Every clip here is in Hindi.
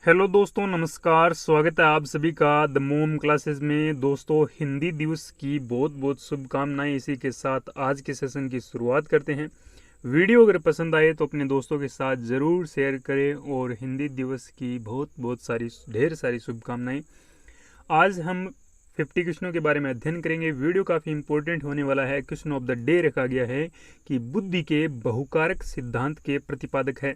हेलो दोस्तों, नमस्कार। स्वागत है आप सभी का द मोम क्लासेस में। दोस्तों, हिंदी दिवस की बहुत बहुत शुभकामनाएं। इसी के साथ आज के सेशन की शुरुआत करते हैं। वीडियो अगर पसंद आए तो अपने दोस्तों के साथ ज़रूर शेयर करें और हिंदी दिवस की बहुत बहुत सारी ढेर सारी शुभकामनाएं। आज हम 50 क्वेश्चनों के बारे में अध्ययन करेंगे। वीडियो काफ़ी इंपॉर्टेंट होने वाला है। क्वेश्चन ऑफ द डे रखा गया है कि बुद्धि के बहुकारक सिद्धांत के प्रतिपादक है।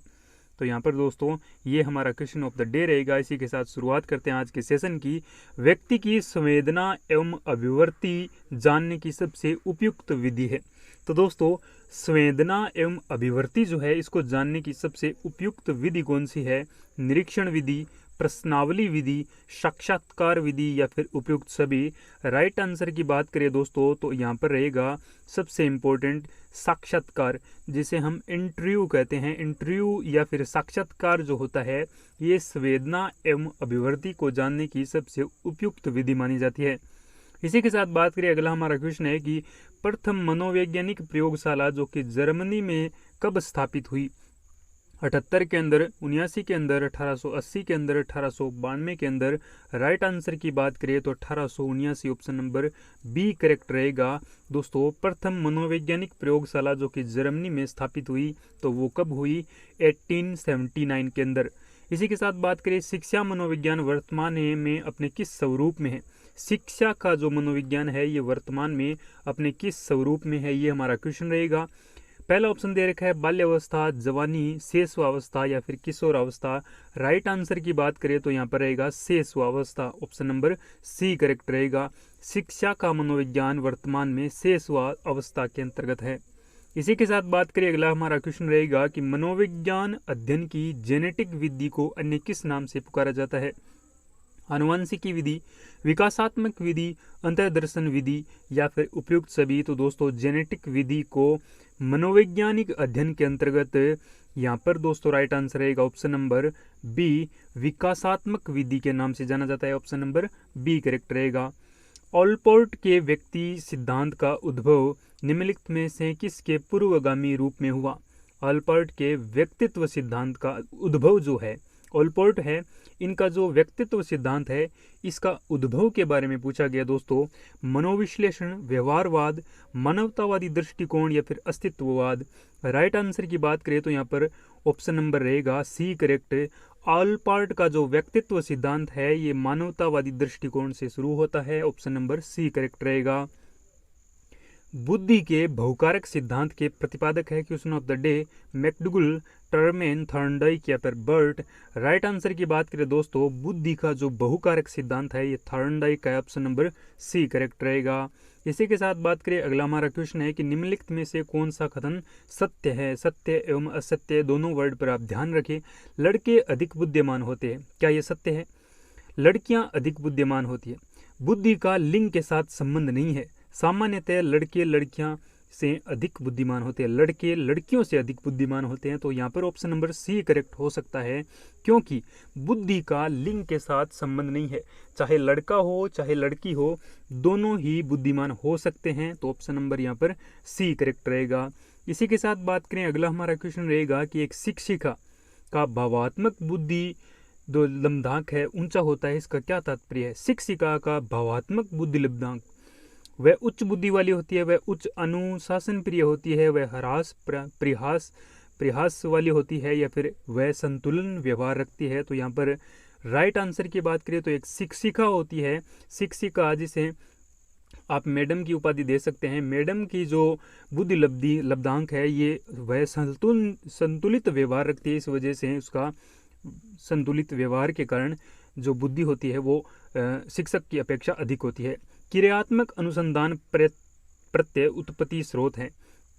तो यहाँ पर दोस्तों ये हमारा क्वेश्चन ऑफ द डे रहेगा। इसी के साथ शुरुआत करते हैं आज के सेशन की। व्यक्ति की संवेदना एवं अभिव्यक्ति जानने की सबसे उपयुक्त विधि है। तो दोस्तों, संवेदना एवं अभिव्यक्ति जो है इसको जानने की सबसे उपयुक्त विधि कौन सी है? निरीक्षण विधि, प्रश्नावली विधि, साक्षात्कार विधि या फिर उपयुक्त सभी। राइट आंसर की बात करें दोस्तों तो यहाँ पर रहेगा सबसे इम्पोर्टेंट साक्षात्कार, जिसे हम इंटरव्यू कहते हैं। इंटरव्यू या फिर साक्षात्कार जो होता है ये संवेदना एवं अभिव्यक्ति को जानने की सबसे उपयुक्त विधि मानी जाती है। इसी के साथ बात करें, अगला हमारा क्वेश्चन है कि प्रथम मनोवैज्ञानिक प्रयोगशाला जो कि जर्मनी में कब स्थापित हुई? 78 के अंदर, 79 के अंदर, 1880 के अंदर, 1892 के अंदर। राइट आंसर की बात करें तो 1879 ऑप्शन नंबर बी करेक्ट रहेगा। दोस्तों, प्रथम मनोवैज्ञानिक प्रयोगशाला जो कि जर्मनी में स्थापित हुई तो वो कब हुई? 1879 के अंदर। इसी के साथ बात करें, शिक्षा मनोविज्ञान वर्तमान में अपने किस स्वरूप में है? शिक्षा का जो मनोविज्ञान है ये वर्तमान में अपने किस स्वरूप में है, ये हमारा क्वेश्चन रहेगा। पहला ऑप्शन दे रखा है बाल्यावस्था, जवानी, शेषवावस्था या फिर किशोरावस्था। राइट आंसर की बात करें तो यहाँ पर रहेगा शेषवावस्था। ऑप्शन नंबर सी करेक्ट रहेगा। शिक्षा का मनोविज्ञान वर्तमान में शेषवावस्था के अंतर्गत है। इसी के साथ बात करें, अगला हमारा क्वेश्चन रहेगा कि मनोविज्ञान अध्ययन की जेनेटिक विधि को अन्य किस नाम से पुकारा जाता है? आनुवंशिकी विधि, विकासात्मक विधि, अंतर्दर्शन विधि या फिर उपयुक्त सभी। तो दोस्तों, जेनेटिक विधि को मनोवैज्ञानिक अध्ययन के अंतर्गत यहाँ पर दोस्तों राइट आंसर रहेगा ऑप्शन नंबर बी, विकासात्मक विधि के नाम से जाना जाता है। ऑप्शन नंबर बी करेक्ट रहेगा। ऑलपोर्ट के व्यक्ति सिद्धांत का उद्भव निम्नलिखित में से किसके पूर्वगामी रूप में हुआ? ऑलपोर्ट के व्यक्तित्व सिद्धांत का उद्भव जो है, ऑलपोर्ट है, इनका जो व्यक्तित्व सिद्धांत है इसका उद्भव के बारे में पूछा गया दोस्तों। मनोविश्लेषण, व्यवहारवाद, मानवतावादी दृष्टिकोण या फिर अस्तित्ववाद। राइट आंसर की बात करें तो यहाँ पर ऑप्शन नंबर रहेगा सी करेक्ट। ऑलपोर्ट का जो व्यक्तित्व सिद्धांत है ये मानवतावादी दृष्टिकोण से शुरू होता है। ऑप्शन नंबर सी करेक्ट रहेगा। बुद्धि के बहुकारक सिद्धांत के प्रतिपादक है question of the day McDougall, Terman, Thorndike या फिर बर्ट। राइट आंसर की बात करें दोस्तों, बुद्धि का जो बहुकारक सिद्धांत है ये थॉर्नडाइक का ऑप्शन नंबर सी करेक्ट रहेगा। इसी के साथ बात करें, अगला हमारा क्वेश्चन है कि निम्नलिखित में से कौन सा कथन सत्य है? सत्य एवं असत्य दोनों वर्ड पर आप ध्यान रखें। लड़के अधिक बुद्धिमान होते हैं, क्या ये सत्य है? लड़कियां अधिक बुद्धिमान होती है। बुद्धि का लिंग के साथ संबंध नहीं है। सामान्यतः लड़के लड़कियां से अधिक बुद्धिमान होते हैं, लड़के लड़कियों से अधिक बुद्धिमान होते हैं। तो यहाँ पर ऑप्शन नंबर सी करेक्ट हो सकता है, क्योंकि बुद्धि का लिंग के साथ संबंध नहीं है। चाहे लड़का हो चाहे लड़की हो, दोनों ही बुद्धिमान हो सकते हैं। तो ऑप्शन नंबर यहाँ पर सी करेक्ट रहेगा। इसी के साथ बात करें, अगला हमारा क्वेश्चन रहेगा कि एक शिक्षिका का भावात्मक बुद्धि जो लब्धांक है ऊंचा होता है, इसका क्या तात्पर्य है? शिक्षिका का भावात्मक बुद्धि लब्धांक वह उच्च बुद्धि वाली होती है, वह उच्च अनुशासन प्रिय होती है, वह हरास प्रयास वाली होती है या फिर वह संतुलन व्यवहार रखती है। तो यहाँ पर राइट आंसर की बात करें तो एक शिक्षिका होती है। शिक्षिका जिसे आप मैडम की उपाधि दे सकते हैं। मैडम की जो बुद्धि लब्धांक है ये वह संतुलित व्यवहार रखती है। इस वजह से उसका संतुलित व्यवहार के कारण जो बुद्धि होती है वो शिक्षक की अपेक्षा अधिक होती है। क्रियात्मक अनुसंधान प्रत्यय उत्पत्ति स्रोत है।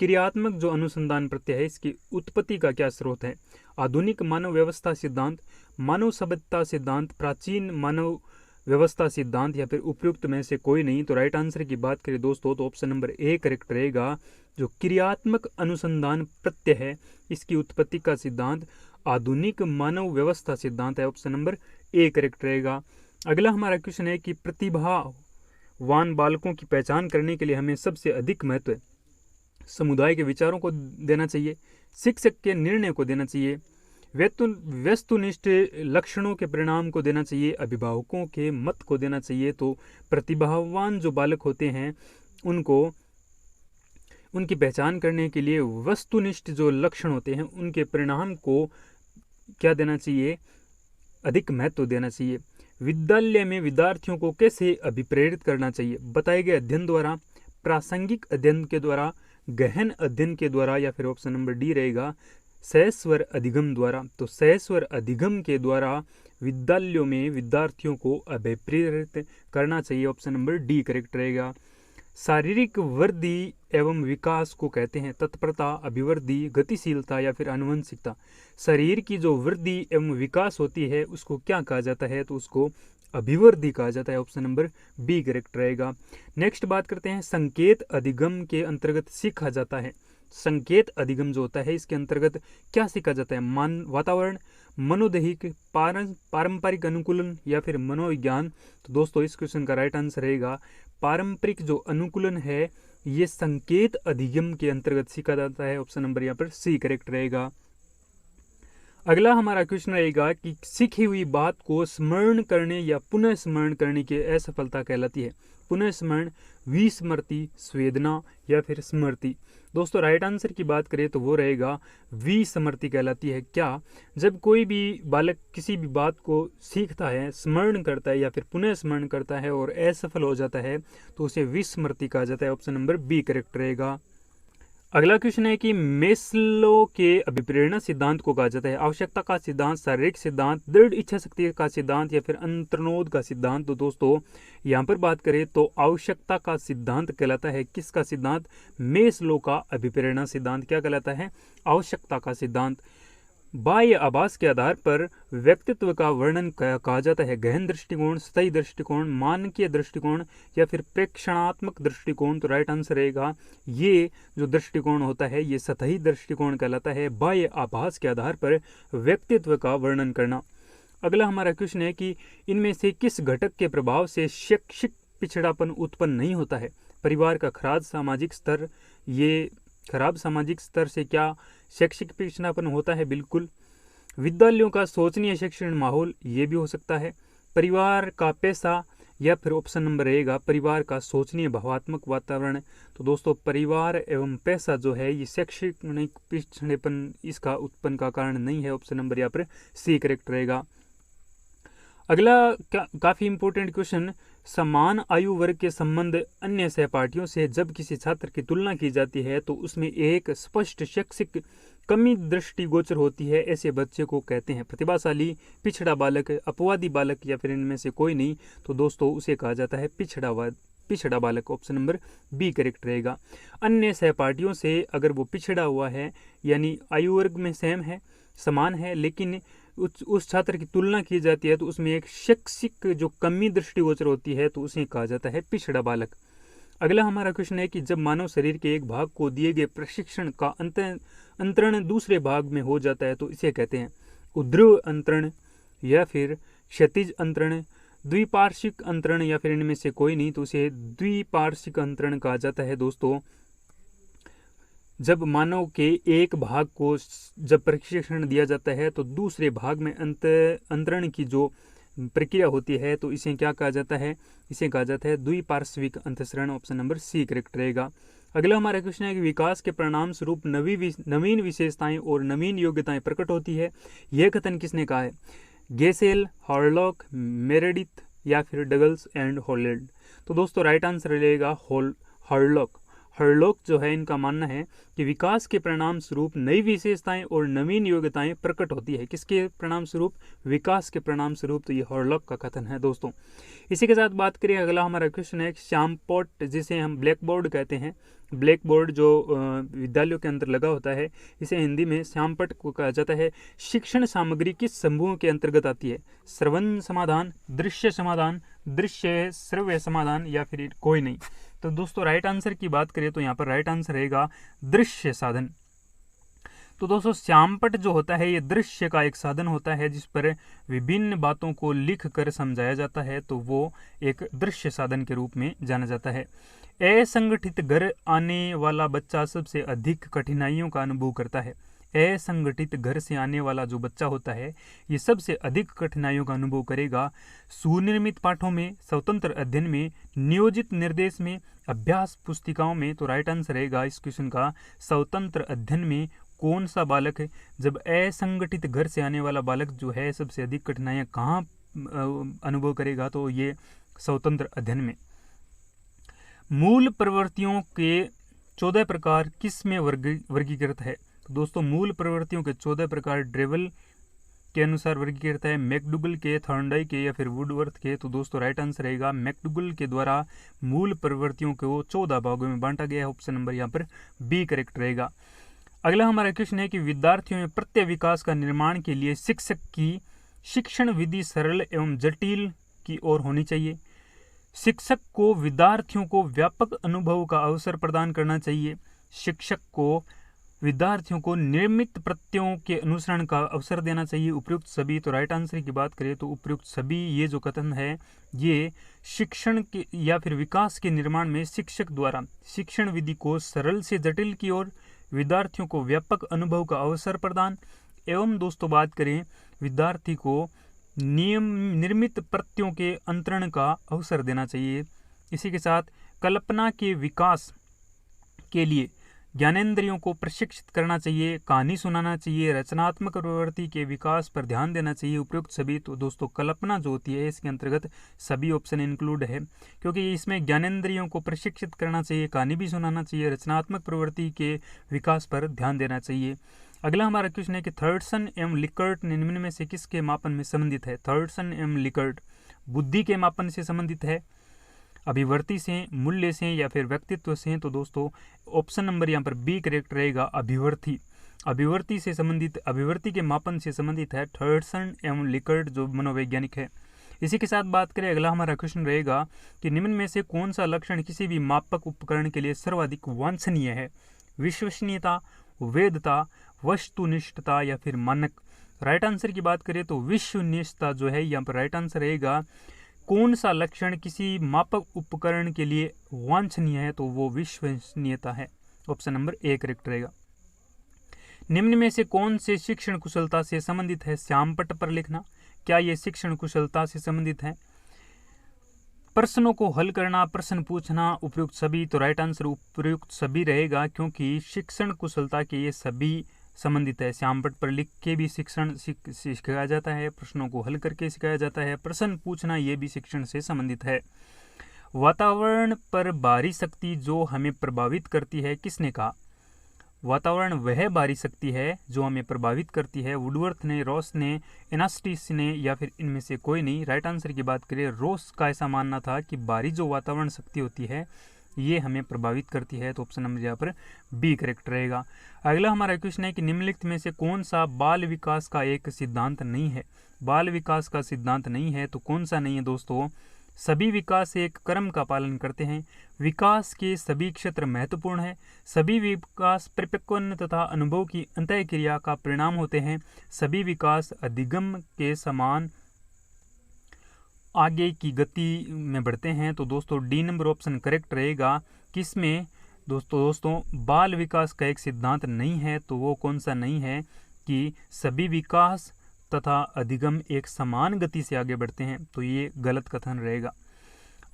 क्रियात्मक जो अनुसंधान प्रत्यय है इसकी उत्पत्ति का क्या स्रोत है? आधुनिक मानव व्यवस्था सिद्धांत, मानव सभ्यता सिद्धांत, प्राचीन मानव व्यवस्था सिद्धांत या फिर उपयुक्त में से कोई नहीं। तो राइट आंसर की बात करें दोस्तों तो ऑप्शन नंबर ए करेक्ट रहेगा। जो क्रियात्मक अनुसंधान प्रत्यय है इसकी उत्पत्ति का सिद्धांत आधुनिक मानव व्यवस्था सिद्धांत है। ऑप्शन नंबर ए करेक्ट रहेगा। अगला हमारा क्वेश्चन है कि प्रतिभावान बालकों की पहचान करने के लिए हमें सबसे अधिक महत्व समुदाय के विचारों को देना चाहिए, शिक्षक के निर्णय को देना चाहिए, वस्तुनिष्ठ लक्षणों के परिणाम को देना चाहिए, अभिभावकों के मत को देना चाहिए। तो प्रतिभावान जो बालक होते हैं उनको उनकी पहचान करने के लिए वस्तुनिष्ठ जो लक्षण होते हैं उनके परिणाम को क्या देना चाहिए, अधिक महत्व देना चाहिए। विद्यालय में विद्यार्थियों को कैसे अभिप्रेरित करना चाहिए, बताए गए अध्ययन द्वारा, प्रासंगिक अध्ययन के द्वारा, गहन अध्ययन के द्वारा, या फिर ऑप्शन नंबर डी रहेगा सहस्वर अधिगम द्वारा। तो सहस्वर अधिगम के द्वारा विद्यालयों में विद्यार्थियों को अभिप्रेरित करना चाहिए, ऑप्शन नंबर डी करेक्ट रहेगा। शारीरिक वृद्धि एवं विकास को कहते हैं तत्परता, अभिवृद्धि, गतिशीलता या फिर आनुवंशिकता। शरीर की जो वृद्धि एवं विकास होती है उसको क्या कहा जाता है, तो उसको अभिवृद्धि कहा जाता है, ऑप्शन नंबर बी करेक्ट रहेगा। नेक्स्ट बात करते हैं संकेत अधिगम के अंतर्गत सीखा जाता है। संकेत अधिगम जो होता है इसके अंतर्गत क्या सीखा जाता है, वातावरण, मनोदैहिक, पारंपरिक अनुकूलन या फिर मनोविज्ञान। तो दोस्तों इस क्वेश्चन का राइट आंसर रहेगा पारंपरिक जो अनुकूलन है ये संकेत अधिगम के अंतर्गत सीखा जाता है, ऑप्शन नंबर यहाँ पर सी करेक्ट रहेगा। अगला हमारा क्वेश्चन रहेगा कि सीखी हुई बात को स्मरण करने या पुनः स्मरण करने की असफलता कहलाती है। पुनः स्मरण, विस्मृति, स्वेदना या फिर स्मृति। दोस्तों राइट आंसर की बात करें तो वो रहेगा विस्मृति कहलाती है। क्या, जब कोई भी बालक किसी भी बात को सीखता है, स्मरण करता है या फिर पुनः स्मरण करता है और असफल हो जाता है तो उसे विस्मृति कहा जाता है, ऑप्शन नंबर बी करेक्ट रहेगा। अगला क्वेश्चन है कि मेस्लो के अभिप्रेरणा सिद्धांत को कहा जाता है आवश्यकता का सिद्धांत, शारीरिक सिद्धांत, दृढ़ इच्छा शक्ति का सिद्धांत या फिर अंतर्नोद का सिद्धांत। तो दोस्तों यहाँ पर बात करें तो आवश्यकता का सिद्धांत कहलाता है। किसका सिद्धांत, मेस्लो का अभिप्रेरणा सिद्धांत क्या कहलाता है, आवश्यकता का सिद्धांत। बाह्य आभास के आधार पर व्यक्तित्व का वर्णन कहा जाता है गहन दृष्टिकोण, स्थायी दृष्टिकोण, मानकीय दृष्टिकोण या फिर प्रेक्षणात्मक दृष्टिकोण। तो राइट आंसर रहेगा ये जो दृष्टिकोण होता है ये सतही दृष्टिकोण कहलाता है, बाह्य आभास के आधार पर व्यक्तित्व का वर्णन करना। अगला हमारा क्वेश्चन है कि इनमें से किस घटक के प्रभाव से शैक्षिक पिछड़ापन उत्पन्न नहीं होता है। परिवार का खराब सामाजिक स्तर, ये खराब सामाजिक स्तर से क्या शैक्षिक पिछड़ापन होता है, बिल्कुल। विद्यालयों का शोचनीय शैक्षणिक माहौल, ये भी हो सकता है। परिवार का पैसा या फिर ऑप्शन नंबर रहेगा परिवार का शोचनीय भावात्मक वातावरण। तो दोस्तों परिवार एवं पैसा जो है ये शैक्षणिक पिछड़ेपन इसका उत्पन्न का कारण नहीं है, ऑप्शन नंबर यहाँ पर सी करेक्ट रहेगा। अगला काफी इंपॉर्टेंट क्वेश्चन, समान आयु वर्ग के संबंध अन्य सहपाठियों से जब किसी छात्र की तुलना की जाती है तो उसमें एक स्पष्ट शैक्षिक कमी दृष्टिगोचर होती है, ऐसे बच्चे को कहते हैं प्रतिभाशाली, पिछड़ा बालक, अपवादी बालक या फिर इनमें से कोई नहीं। तो दोस्तों उसे कहा जाता है पिछड़ा बालक, ऑप्शन नंबर बी करेक्ट रहेगा। अन्य सहपाठियों से अगर वो पिछड़ा हुआ है यानी आयु वर्ग में सेम है, समान है, लेकिन उस छात्र की तुलना की जाती है तो उसमें एक शैक्षिक जो कमी दृष्टिगोचर होती है तो उसे कहा जाता है पिछड़ा बालक। अगला हमारा क्वेश्चन है कि जब मानव शरीर के एक भाग को दिए गए प्रशिक्षण का अंतरण दूसरे भाग में हो जाता है तो इसे कहते हैं उध्रुव अंतरण या फिर क्षैतिज अंतरण, द्विपार्श्विक अंतरण या फिर इनमें से कोई नहीं। तो उसे द्विपार्श्विक अंतरण कहा जाता है। दोस्तों जब मानव के एक भाग को जब प्रशिक्षण दिया जाता है तो दूसरे भाग में अंतरण की जो प्रक्रिया होती है तो इसे क्या कहा जाता है, इसे कहा जाता है द्विपार्श्विक अंतःसरण, ऑप्शन नंबर सी करेक्ट रहेगा। अगला हमारा क्वेश्चन है कि विकास के परिणाम स्वरूप नवीन विशेषताएं और नवीन योग्यताएं प्रकट होती है, यह कथन किसने कहा है, गेसेल, हॉर्लॉक, मेरेडिथ या फिर डगल्स एंड हॉलैंड। तो दोस्तों राइट आंसर रहेगा हॉर्लॉक। हर्लॉक जो है इनका मानना है कि विकास के परिणाम स्वरूप नई विशेषताएं और नवीन योग्यताएं प्रकट होती है। किसके परिणाम स्वरूप, विकास के परिणाम स्वरूप। तो ये हर्लॉक का कथन है दोस्तों। इसी के साथ बात करें अगला हमारा क्वेश्चन है श्यामपट जिसे हम ब्लैक बोर्ड कहते हैं, ब्लैक बोर्ड जो विद्यालयों के अंदर लगा होता है इसे हिंदी में श्यामपट को कहा जाता है। शिक्षण सामग्री किस समूह के अंतर्गत आती है, श्रवण समाधान, दृश्य समाधान, दृश्य श्रव्य समाधान या फिर कोई नहीं। तो दोस्तों राइट आंसर की बात करें तो यहाँ पर राइट आंसर रहेगा दृश्य साधन। तो दोस्तों श्यामपट जो होता है ये दृश्य का एक साधन होता है जिस पर विभिन्न बातों को लिख कर समझाया जाता है, तो वो एक दृश्य साधन के रूप में जाना जाता है। असंगठित घर आने वाला बच्चा सबसे अधिक कठिनाइयों का अनुभव करता है। असंगठित घर से आने वाला जो बच्चा होता है ये सबसे अधिक कठिनाइयों का अनुभव करेगा। सुनिर्मित पाठों में, स्वतंत्र अध्ययन में, नियोजित निर्देश में, अभ्यास पुस्तिकाओं में। तो राइट आंसर रहेगा इस क्वेश्चन का स्वतंत्र अध्ययन में कौन सा बालक है। जब असंगठित घर से आने वाला बालक जो है सबसे अधिक कठिनाइयाँ कहाँ अनुभव करेगा, तो ये स्वतंत्र अध्ययन में। मूल प्रवृत्तियों के 14 प्रकार किस में वर्गीकृत है। तो दोस्तों मूल प्रवृत्तियों के 14 प्रकार ड्रेवल के अनुसार वर्गीकृत है, मैकडुगल के, थॉर्नडाइक के या फिर वुडवर्थ के। तो दोस्तों राइट आंसर रहेगा मैकडुगल के द्वारा मूल प्रवृत्तियों को 14 भागों में बांटा गया है। ऑप्शन नंबर यहाँ पर बी करेक्ट रहेगा। अगला हमारा क्वेश्चन है कि विद्यार्थियों में प्रत्यय विकास का निर्माण के लिए शिक्षक की शिक्षण विधि सरल एवं जटिल की ओर होनी चाहिए। शिक्षक को विद्यार्थियों को व्यापक अनुभव का अवसर प्रदान करना चाहिए। शिक्षक को विद्यार्थियों को निर्मित प्रत्ययों के अनुसरण का अवसर देना चाहिए। उपयुक्त सभी। तो राइट आंसर की बात करें तो उपयुक्त सभी ये जो कथन है ये शिक्षण के या फिर विकास के निर्माण में शिक्षक द्वारा शिक्षण विधि को सरल से जटिल की ओर, विद्यार्थियों को व्यापक अनुभव का अवसर प्रदान एवं दोस्तों बात करें विद्यार्थी को निर्मित प्रत्ययों के अंतरण का अवसर देना चाहिए। इसी के साथ कल्पना के विकास के लिए ज्ञानेंद्रियों को प्रशिक्षित करना चाहिए, कहानी सुनाना चाहिए, रचनात्मक प्रवृत्ति के विकास पर ध्यान देना चाहिए। उपयुक्त सभी। तो दोस्तों कल्पना जो होती है इसके अंतर्गत सभी ऑप्शन इंक्लूड है, क्योंकि इसमें ज्ञानेंद्रियों को प्रशिक्षित करना चाहिए, कहानी भी सुनाना चाहिए, रचनात्मक प्रवृत्ति के विकास पर ध्यान देना चाहिए। अगला हमारा क्वेश्चन है कि थर्डसन एवं लिकर्ट निम्न में से किसके मापन में संबंधित है। थर्डसन एवं लिकर्ट बुद्धि के मापन से संबंधित है, अभिवर्ती से, मूल्य से या फिर व्यक्तित्व से। तो दोस्तों ऑप्शन नंबर यहाँ पर बी करेक्ट रहेगा, अभिवर्ती। अभिवर्ती से संबंधित, अभिवर्ती के मापन से संबंधित है थर्डसन एवं लिकर्ट जो मनोवैज्ञानिक है। इसी के साथ बात करें अगला हमारा क्वेश्चन रहेगा कि निम्न में से कौन सा लक्षण किसी भी मापक उपकरण के लिए सर्वाधिक वांछनीय है। विश्वसनीयता, वेदता, वस्तुनिष्ठता या फिर मानक। राइट आंसर की बात करें तो विश्वसनीयता जो है यहाँ पर राइट आंसर रहेगा। कौन सा लक्षण किसी मापक उपकरण के लिए वांछनीय है, तो वो विश्वसनीयता है। ऑप्शन नंबर ए करेक्ट रहेगा। निम्न में से कौन से शिक्षण कुशलता से संबंधित है। श्यामपट्ट पर लिखना, क्या ये शिक्षण कुशलता से संबंधित है। प्रश्नों को हल करना, प्रश्न पूछना, उपयुक्त सभी। तो राइट आंसर उपयुक्त सभी रहेगा, क्योंकि शिक्षण कुशलता के ये सभी संबंधित है। श्यामपट्ट पर लिख के भी शिक्षण सिखाया जाता है, प्रश्नों को हल करके सिखाया जाता है, प्रश्न पूछना ये भी शिक्षण से संबंधित है। वातावरण पर बाहरी शक्ति जो हमें प्रभावित करती है, किसने कहा। वातावरण वह बाहरी शक्ति है जो हमें प्रभावित करती है। वुडवर्थ ने, रॉस ने, एनास्टिस ने या फिर इनमें से कोई नहीं। राइट आंसर की बात करें रॉस का ऐसा मानना था कि बाहरी जो वातावरण शक्ति होती है ये हमें प्रभावित करती है। तो ऑप्शन नंबर यहाँ पर बी करेक्ट रहेगा। अगला हमारा क्वेश्चन है कि निम्नलिखित में से कौन सा बाल विकास का एक सिद्धांत नहीं है। बाल विकास का सिद्धांत नहीं है तो कौन सा नहीं है दोस्तों। सभी विकास एक क्रम का पालन करते हैं, विकास के सभी क्षेत्र महत्वपूर्ण है, सभी विकास परिपक्वन तथा अनुभव की अंतःक्रिया का परिणाम होते हैं, सभी विकास अधिगम के समान आगे की गति में बढ़ते हैं। तो दोस्तों डी नंबर ऑप्शन करेक्ट रहेगा। किसमें दोस्तों बाल विकास का एक सिद्धांत नहीं है, तो वो कौन सा नहीं है कि सभी विकास तथा अधिगम एक समान गति से आगे बढ़ते हैं। तो ये गलत कथन रहेगा।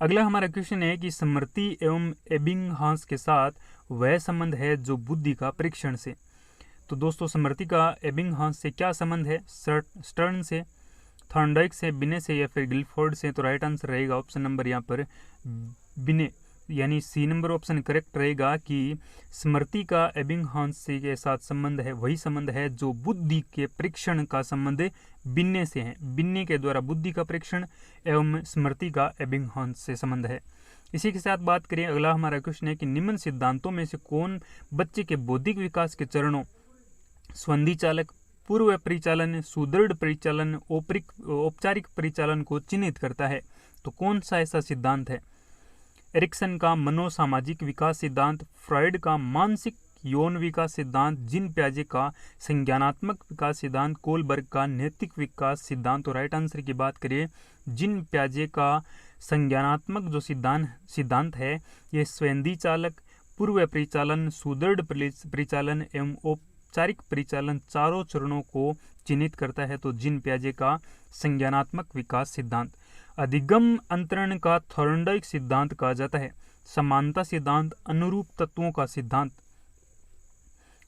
अगला हमारा क्वेश्चन है कि स्मृति एवं एबिंगहास के साथ वह संबंध है जो बुद्धि का परीक्षण से। तो दोस्तों स्मृति का एबिंगहास से क्या संबंध है। स्टर्न से, थॉर्नडाइक से, बिने से या फिर गिलफोर्ड से। तो राइट आंसर रहेगा ऑप्शन नंबर यहाँ पर बिने, यानी सी नंबर ऑप्शन करेक्ट रहेगा कि स्मृति का एबिंगहास से के साथ संबंध है वही संबंध है जो बुद्धि के परीक्षण का संबंध बिन्ने से है। बिन्ने के द्वारा बुद्धि का परीक्षण एवं स्मृति का एबिंगहास से संबंध है। इसी के साथ बात करें अगला हमारा क्वेश्चन है कि निम्न सिद्धांतों में से कौन बच्चे के बौद्धिक विकास के चरणों संधि चालक, पूर्व परिचालन, सुदृढ़ परिचालन, औपचारिक परिचालन को चिन्हित करता है। तो कौन सा ऐसा सिद्धांत है। एरिक्सन का मनोसामाजिक विकास सिद्धांत, फ्रॉइड का मानसिक यौन विकास सिद्धांत, जीन पियाजे का संज्ञानात्मक विकास सिद्धांत, कोलबर्ग का नैतिक विकास सिद्धांत। तो राइट आंसर की बात करें जीन पियाजे का संज्ञानात्मक जो सिद्धांत है ये संधि चालक, पूर्व परिचालन, सुदृढ़ परिचालन एवं औपचारिक परिचालन चारों चरणों को चिन्हित करता है तो जीन पियाजे का संज्ञानात्मक विकास सिद्धांत। अधिगम अंतरण का थॉर्नडाइक सिद्धांत कहा जाता है। समानता सिद्धांत, अनुरूप तत्वों का सिद्धांत,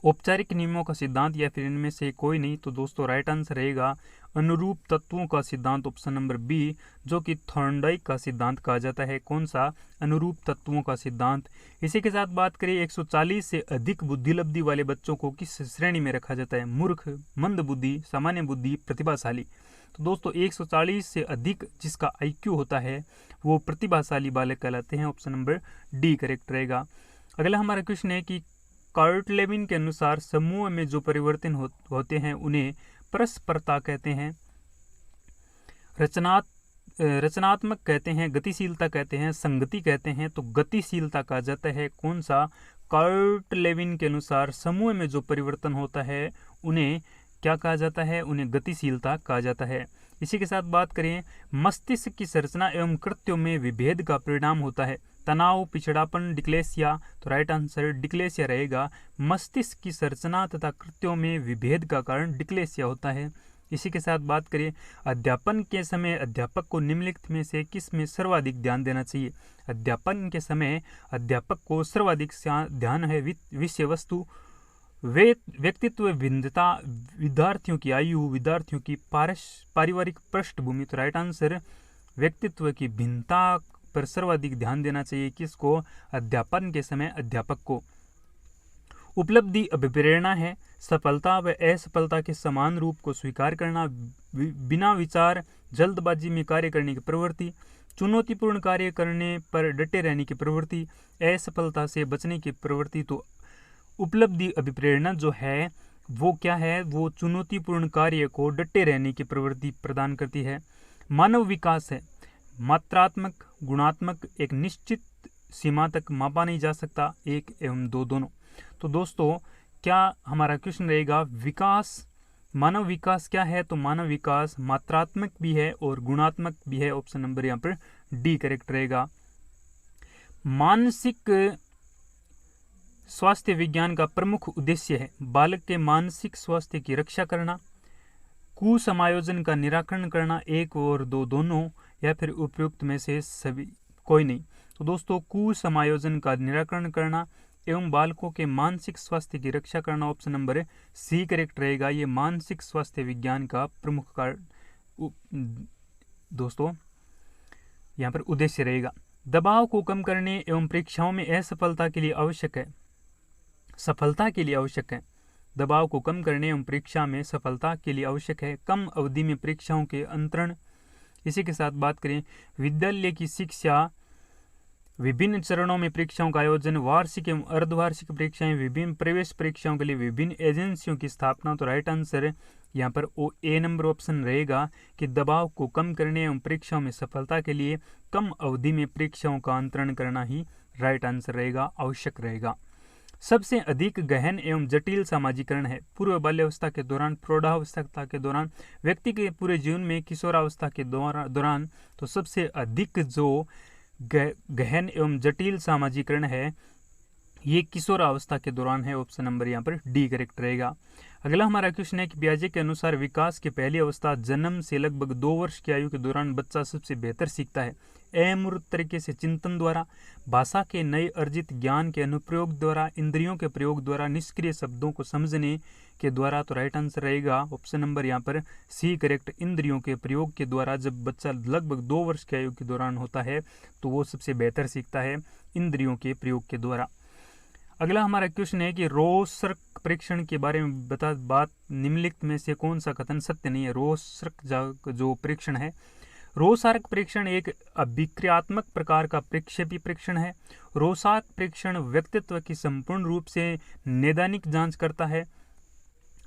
औपचारिक नियमों का सिद्धांत या फिर इनमें से कोई नहीं। तो दोस्तों राइट आंसर रहेगा अनुरूप तत्वों का सिद्धांत, ऑप्शन नंबर बी, जो कि थॉर्नडाइक का सिद्धांत कहा जाता है। कौन सा? अनुरूप तत्वों का सिद्धांत। इसी के साथ बात करें 140 से अधिक बुद्धिलब्धि वाले बच्चों को किस श्रेणी में रखा जाता है? मूर्ख, मंद बुद्धि, सामान्य बुद्धि, प्रतिभाशाली। तो दोस्तों 140 से अधिक जिसका IQ होता है वो प्रतिभाशाली बालक कहलाते हैं। ऑप्शन नंबर डी करेक्ट रहेगा। अगला हमारा क्वेश्चन है कि कार्टलेविन के अनुसार समूह में जो परिवर्तन होते हैं उन्हें परस्परता कहते हैं, रचनात्मक कहते हैं, गतिशीलता कहते हैं, संगति कहते हैं। तो गतिशीलता कहा जाता है। कौन सा? कार्टलेविन के अनुसार समूह में जो परिवर्तन होता है उन्हें क्या कहा जाता है? उन्हें गतिशीलता कहा जाता है। इसी के साथ बात करें मस्तिष्क की संरचना एवं कृत्यों में विभेद का परिणाम होता है। तनाव, पिछड़ापन, डिक्लेसिया। तो राइट आंसर डिक्लेसिया रहेगा। मस्तिष्क की संरचना तथा कृत्यों में विभेद का कारण डिक्लेसिया होता है। इसी के साथ बात करें अध्यापन के समय अध्यापक को निम्नलिखित में से किस में सर्वाधिक ध्यान देना चाहिए? अध्यापन के समय अध्यापक को सर्वाधिक ध्यान है विषय वस्तु, व्यक्तित्व, भिन्नता, विद्यार्थियों की आयु, विद्यार्थियों की पारिवारिक पृष्ठभूमि। तो राइट आंसर व्यक्तित्व की भिन्नता पर सर्वाधिक ध्यान देना चाहिए। किसको? अध्यापन के समय अध्यापक को। उपलब्धि अभिप्रेरणा है। सफलता व असफलता के समान रूप को स्वीकार करना, बिना विचार जल्दबाजी में कार्य करने की प्रवृत्ति, चुनौतीपूर्ण कार्य करने पर डटे रहने की प्रवृत्ति, असफलता से बचने की प्रवृत्ति। तो उपलब्धि अभिप्रेरणा जो है वो क्या है? वो चुनौतीपूर्ण कार्य को डटे रहने की प्रवृत्ति प्रदान करती है। मानव विकास है मात्रात्मक, गुणात्मक, एक निश्चित सीमा तक मापा नहीं जा सकता, 1 एवं 2 दोनों। तो दोस्तों क्या हमारा क्वेश्चन रहेगा विकास, मानव विकास क्या है? तो मानव विकास मात्रात्मक भी है और गुणात्मक भी है। ऑप्शन नंबर यहाँ पर डी करेक्ट रहेगा। मानसिक स्वास्थ्य विज्ञान का प्रमुख उद्देश्य है बालक के मानसिक स्वास्थ्य की रक्षा करना, कुसमायोजन का निराकरण करना, 1 और 2 दोनों, या फिर उपयुक्त में से सभी कोई नहीं। तो दोस्तों कुसमायोजन का निराकरण करना एवं बालकों के मानसिक स्वास्थ्य की रक्षा करना, ऑप्शन नंबर सी करेक्ट रहेगा। ये मानसिक स्वास्थ्य विज्ञान का प्रमुख कारण दोस्तों यहाँ पर उद्देश्य रहेगा। दबाव को कम करने एवं परीक्षाओं में असफलता के लिए आवश्यक है, सफलता के लिए आवश्यक है। दबाव को कम करने एवं परीक्षा में सफलता के लिए आवश्यक है। कम अवधि में परीक्षाओं के अंतरण। इसी के साथ बात करें विद्यालय की शिक्षा, विभिन्न चरणों में परीक्षाओं का आयोजन, वार्षिक एवं अर्धवार्षिक परीक्षाएं, विभिन्न प्रवेश परीक्षाओं के लिए विभिन्न एजेंसियों की स्थापना। तो राइट आंसर यहाँ पर ए नंबर ऑप्शन रहेगा कि दबाव को कम करने एवं परीक्षाओं में सफलता के लिए कम अवधि में परीक्षाओं का अंतरण करना ही राइट आंसर रहेगा, आवश्यक रहेगा। सबसे अधिक गहन एवं जटिल सामाजिकरण है पूर्व बाल्यावस्था के दौरान, प्रौढ़ावस्था के दौरान, व्यक्ति के पूरे जीवन में, किशोरावस्था के दौरान। तो सबसे अधिक जो गहन एवं जटिल सामाजिकरण है ये किशोरावस्था के दौरान है। ऑप्शन नंबर यहाँ पर डी करेक्ट रहेगा। अगला हमारा क्वेश्चन है कि पियाजे के अनुसार विकास की पहली अवस्था जन्म से लगभग 2 वर्ष की आयु के दौरान बच्चा सबसे बेहतर सीखता है। अमूर्त तरीके से चिंतन द्वारा, भाषा के नए अर्जित ज्ञान के अनुप्रयोग द्वारा, इंद्रियों के प्रयोग द्वारा, निष्क्रिय शब्दों को समझने के द्वारा। तो राइट आंसर रहेगा ऑप्शन नंबर यहाँ पर सी करेक्ट, इंद्रियों के प्रयोग के द्वारा। जब बच्चा लगभग 2 वर्ष की आयु के दौरान होता है तो वो सबसे बेहतर सीखता है इंद्रियों के प्रयोग के द्वारा। अगला हमारा क्वेश्चन है कि रोसर्क परीक्षण के बारे में बात निम्नलिखित में से कौन सा कथन सत्य नहीं है? रोसर्क जो परीक्षण है, रोसार्क परीक्षण एक अभिक्रियात्मक प्रकार का प्रक्षेपी परीक्षण है। रोसार्क परीक्षण व्यक्तित्व की संपूर्ण रूप से नैदानिक जांच करता है,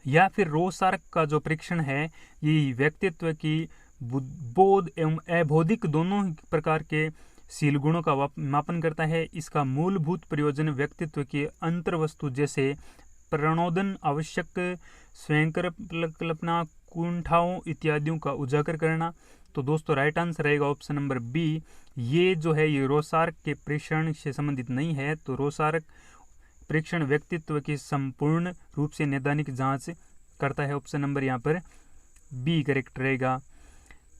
या फिर रोसार्क का जो परीक्षण है ये व्यक्तित्व की बोध एवं अबौधिक दोनों प्रकार के शील गुणों का मापन करता है। इसका मूलभूत प्रयोजन व्यक्तित्व की अंतर्वस्तु जैसे प्रणोदन, आवश्यक स्वयं कल्पना, कुंठाओं इत्यादियों का उजागर करना। तो दोस्तों राइट आंसर रहेगा ऑप्शन नंबर बी। ये जो है ये रोसार्क के परीक्षण से संबंधित नहीं है। तो रोसार्क परीक्षण व्यक्तित्व की संपूर्ण रूप से नैदानिक जांच करता है। ऑप्शन नंबर यहाँ पर बी करेक्ट रहेगा।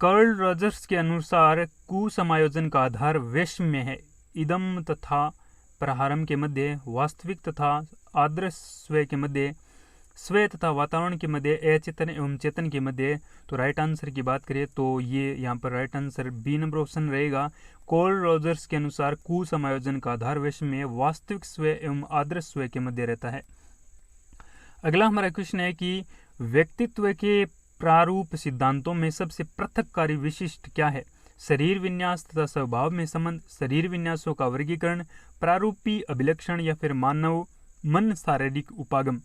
कार्ल रॉजर्स के अनुसार कुसमायोजन का आधार वैषम्य है। इदम तथा प्रहारम के मध्य, वास्तविक तथा आदर्श स्वयं के मध्य, स्वयं तथा वातावरण के मध्य, अचेतन एवं चेतन के मध्य। तो राइट आंसर की बात करें तो ये यहाँ पर right answer B number option रहेगा। कार्ल रॉजर्स के अनुसार कुसमायोजन का आधार वैषम्य, वास्तविक स्वयं एवं आदर्श स्वयं के मध्य रहता है। अगला हमारा क्वेश्चन है कि व्यक्तित्व के प्रारूप सिद्धांतों में सबसे पृथककारी विशिष्ट क्या है? शरीर विन्यास तथा स्वभाव में संबंध, शरीर विन्यासों का वर्गीकरण, प्रारूपी अभिलक्षण या फिर मानव मन शारीरिक उपागम।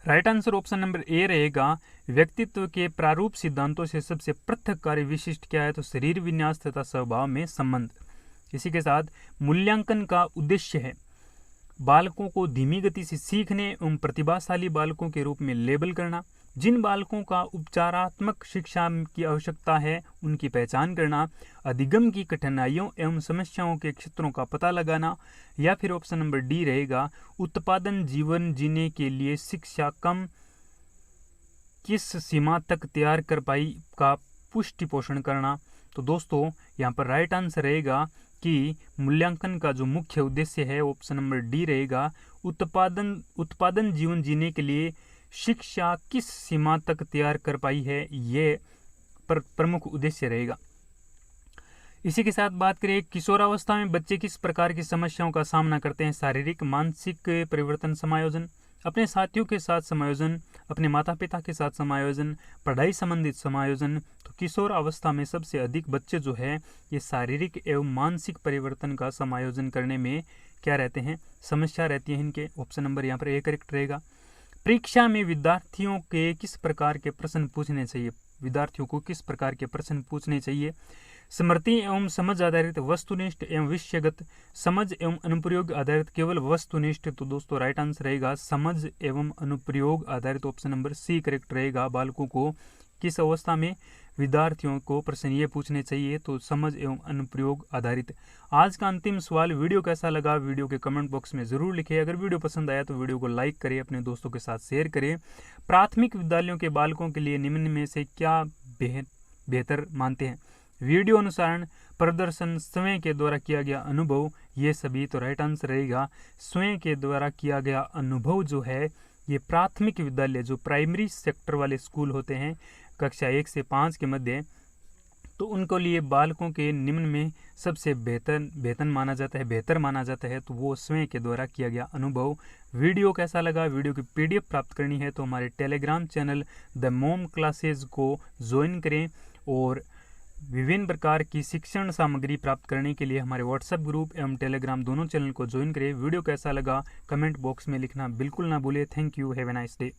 Right answer option number A रहेगा। व्यक्तित्व के प्रारूप सिद्धांतों से सबसे पृथककारी विशिष्ट क्या है? तो शरीर विन्यास तथा स्वभाव में संबंध। इसी के साथ मूल्यांकन का उद्देश्य है बालकों को धीमी गति से सीखने एवं प्रतिभाशाली बालकों के रूप में लेबल करना, जिन बालकों का उपचारात्मक शिक्षा की आवश्यकता है उनकी पहचान करना, अधिगम की कठिनाइयों एवं समस्याओं के क्षेत्रों का पता लगाना, या फिर ऑप्शन नंबर डी रहेगा उत्पादन जीवन जीने के लिए शिक्षा कम किस सीमा तक तैयार कर पाई का पुष्टि पोषण करना। तो दोस्तों यहाँ पर राइट आंसर रहेगा कि मूल्यांकन का जो मुख्य उद्देश्य है ऑप्शन नंबर डी रहेगा उत्पादन जीवन जीने के लिए शिक्षा किस सीमा तक तैयार कर पाई है, ये प्रमुख उद्देश्य रहेगा। इसी के साथ बात करें किशोरावस्था में बच्चे किस प्रकार की समस्याओं का सामना करते हैं? शारीरिक मानसिक परिवर्तन समायोजन, अपने साथियों के साथ समायोजन, अपने माता पिता के साथ समायोजन, पढ़ाई संबंधित समायोजन। तो किशोर अवस्था में सबसे अधिक बच्चे जो है ये शारीरिक एवं मानसिक परिवर्तन का समायोजन करने में क्या रहते हैं? समस्या रहती है इनके। ऑप्शन नंबर यहाँ पर ए करेक्ट रहेगा। परीक्षा में विद्यार्थियों के किस प्रकार के प्रश्न पूछने चाहिए? विद्यार्थियों को किस प्रकार के प्रश्न पूछने चाहिए? स्मृति एवं समझ आधारित, वस्तुनिष्ठ एवं विषयगत, समझ एवं अनुप्रयोग आधारित, केवल वस्तुनिष्ठ। तो दोस्तों राइट आंसर रहेगा समझ एवं अनुप्रयोग आधारित। ऑप्शन नंबर सी करेक्ट रहेगा। बालकों को किस अवस्था में विद्यार्थियों को प्रश्न ये पूछने चाहिए? तो समझ एवं अनुप्रयोग आधारित। आज का अंतिम सवाल, वीडियो कैसा लगा वीडियो के कमेंट बॉक्स में जरूर लिखें। अगर वीडियो पसंद आया तो वीडियो को लाइक करें, अपने दोस्तों के साथ शेयर करें। प्राथमिक विद्यालयों के बालकों के लिए निम्न में से क्या बेहतर मानते हैं? वीडियो अनुसरण, प्रदर्शन, स्वयं के द्वारा किया गया अनुभव, ये सभी। तो राइट आंसर रहेगा स्वयं के द्वारा किया गया अनुभव जो है ये प्राथमिक विद्यालय जो प्राइमरी सेक्टर वाले स्कूल होते हैं कक्षा 1 से 5 के मध्य, तो उनको लिए बालकों के निम्न में सबसे बेहतर माना जाता है तो वो स्वयं के द्वारा किया गया अनुभव। वीडियो कैसा लगा? वीडियो की PDF प्राप्त करनी है तो हमारे टेलीग्राम चैनल द मोम क्लासेज को ज्वाइन करें, और विभिन्न प्रकार की शिक्षण सामग्री प्राप्त करने के लिए हमारे व्हाट्सएप ग्रुप एवं टेलीग्राम दोनों चैनल को ज्वाइन करें। वीडियो कैसा लगा कमेंट बॉक्स में लिखना बिल्कुल ना भूलें। Thank you, have a nice day.